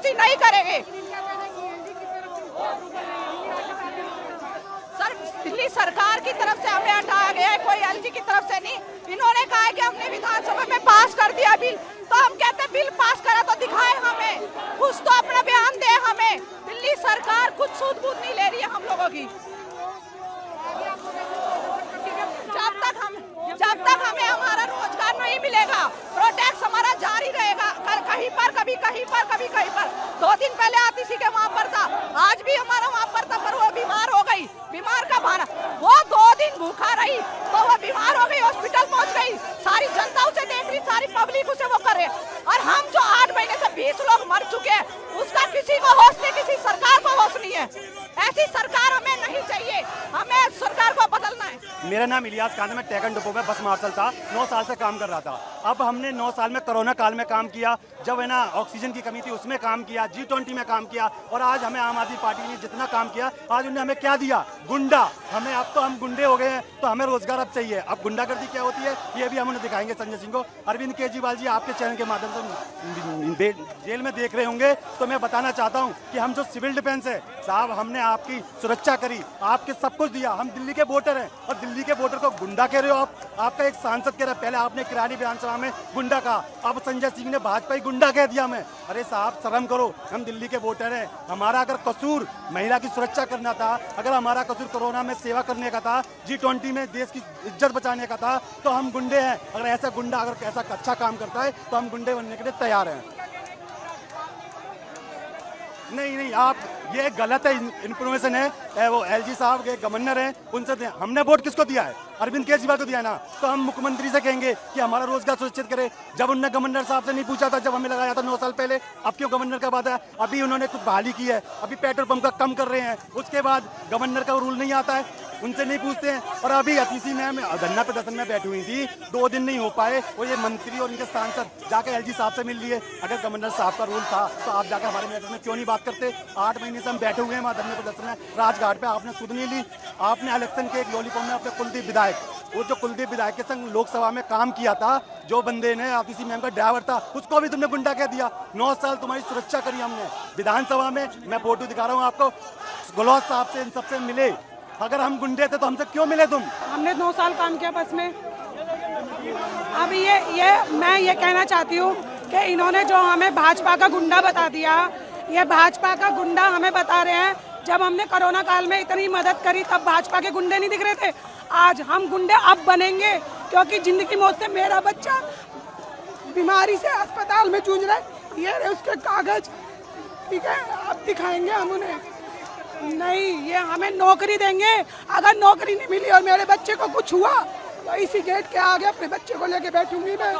वापसी नहीं करेंगे। सर दिल्ली सरकार की तरफ से हमें हटाया गया है, कोई एलजी की तरफ से नहीं। इन्होंने कहा है कि हमने विधानसभा में पास कर दिया बिल, तो हम कहते हैं बिल पास करा तो दिखाए हमें, कुछ तो अपना बयान दे हमें। दिल्ली सरकार कुछ सूद बूद नहीं ले रही है हम लोगों की। जब तक हमें हमारा रोजगार नहीं मिलेगा, प्रोटेक्ट हमारा जारी रहेगा। कहीं पर कभी कहीं पर कभी कहीं पर। 2 दिन पहले आतिशी के वहाँ पर था, आज भी हमारा वहाँ पर था, पर वो बीमार हो गई। बीमार का भाना, वो 2 दिन भूखा रही तो वो बीमार हो गई, हॉस्पिटल पहुँच गई। सारी जनता उसे देख रही, सारी पब्लिक उसे वो कर रहे। और हम जो 8 महीने से 20 लोग मर चुके हैं, उसका किसी को होश नहीं, किसी सरकार को होश नहीं है। ऐसी सरकार हमें नहीं चाहिए, हमें सरकार को बदलना है। मेरा नाम इलियास खान है, मैं टैगन डिपो में बस मार्शल था, 9 साल से काम कर रहा था। अब हमने 9 साल में कोरोना काल में काम किया, जब है ना ऑक्सीजन की कमी थी उसमें काम किया, G20 में काम किया, और आज हमें आम आदमी पार्टी ने जितना काम किया, आज उन्होंने हमें क्या दिया? गुंडा। हमें अब तो हम गुंडे हो गए हैं, तो हमें रोजगार अब चाहिए। अब गुंडागर्दी क्या होती है ये भी हम उन्हें दिखाएंगे संजय सिंह को। अरविंद केजरीवाल जी आपके चैनल के माध्यम से जेल में देख रहे होंगे, तो मैं बताना चाहता हूँ कि हम जो सिविल डिफेंस है साहब, हमने आपकी सुरक्षा करी, आपके सब कुछ दिया। हम दिल्ली के वोटर हैं और दिल्ली के वोटर को गुंडा कह रहे हो आप। आपका एक सांसद कह रहा है, पहले आपने किरानी विधानसभा में गुंडा कहा, अब संजय सिंह ने भाजपा ही गुंडा कह दिया हमें। अरे साहब शर्म करो, हम दिल्ली के वोटर हैं। हमारा अगर कसूर महिला की सुरक्षा करना था, अगर हमारा कसूर कोरोना में सेवा करने का था, G20 में देश की इज्जत बचाने का था, तो हम गुंडे हैं। अगर ऐसा गुंडा अगर ऐसा अच्छा काम करता है तो हम गुंडे बनने के लिए तैयार हैं। नहीं, आप ये गलत है, इन्फॉर्मेशन है। वो एलजी साहब के गवर्नर हैं, उनसे हमने वोट किसको दिया है? अरविंद केजरीवाल को दिया है ना। तो हम मुख्यमंत्री से कहेंगे कि हमारा रोजगार सुनिश्चित करे। जब उनने गवर्नर साहब से नहीं पूछा था, जब हमें लगाया था 9 साल पहले, अब क्यों गवर्नर का बात है? अभी उन्होंने कुछ बहाली की है, अभी पेट्रोल पंप का कम कर रहे हैं, उसके बाद गवर्नर का रूल नहीं आता है, उनसे नहीं पूछते हैं। और अभी अतिशी मैम धरना प्रदर्शन में बैठी हुई थी, 2 दिन नहीं हो पाए, और ये मंत्री और इनके सांसद जाके एलजी साहब से मिल लिए। अगर गवर्नर साहब का रूल था तो आप जाकर हमारे मैटर में क्यों नहीं बात करते? 8 महीने से हम बैठे हुए हैं वहाँ धरने प्रदर्शन में राजघाट पे, आपने सुध नहीं ली। आपने इलेक्शन के एक लॉलीपॉप में अपने कुलदीप विधायक, वो जो कुलदीप विधायक के संग लोकसभा में काम किया था, जो बंदे ने आतिशी मैम का ड्राइवर था, उसको भी तुमने गुंडा कह दिया। 9 साल तुम्हारी सुरक्षा करी हमने विधानसभा में। मैं फोटो दिखा रहा हूँ आपको, गहलोत साहब से इन सबसे मिले। अगर हम गुंडे थे तो हमसे क्यों मिले तुम? हमने 9 साल काम किया बस में। अब ये मैं ये कहना चाहती हूँ कि इन्होंने जो हमें भाजपा का गुंडा बता दिया, ये भाजपा का गुंडा हमें बता रहे हैं। जब हमने कोरोना काल में इतनी मदद करी तब भाजपा के गुंडे नहीं दिख रहे थे। आज हम गुंडे अब बनेंगे, क्योंकि जिंदगी मौत से मेरा बच्चा बीमारी से अस्पताल में जूझ रहा है। ये उसके कागज, ठीक है, अब दिखाएंगे हम उन्हें। नहीं, ये हमें नौकरी देंगे। अगर नौकरी नहीं मिली और मेरे बच्चे को कुछ हुआ तो इसी गेट के आगे अपने बच्चे को लेके बैठूंगी मैं।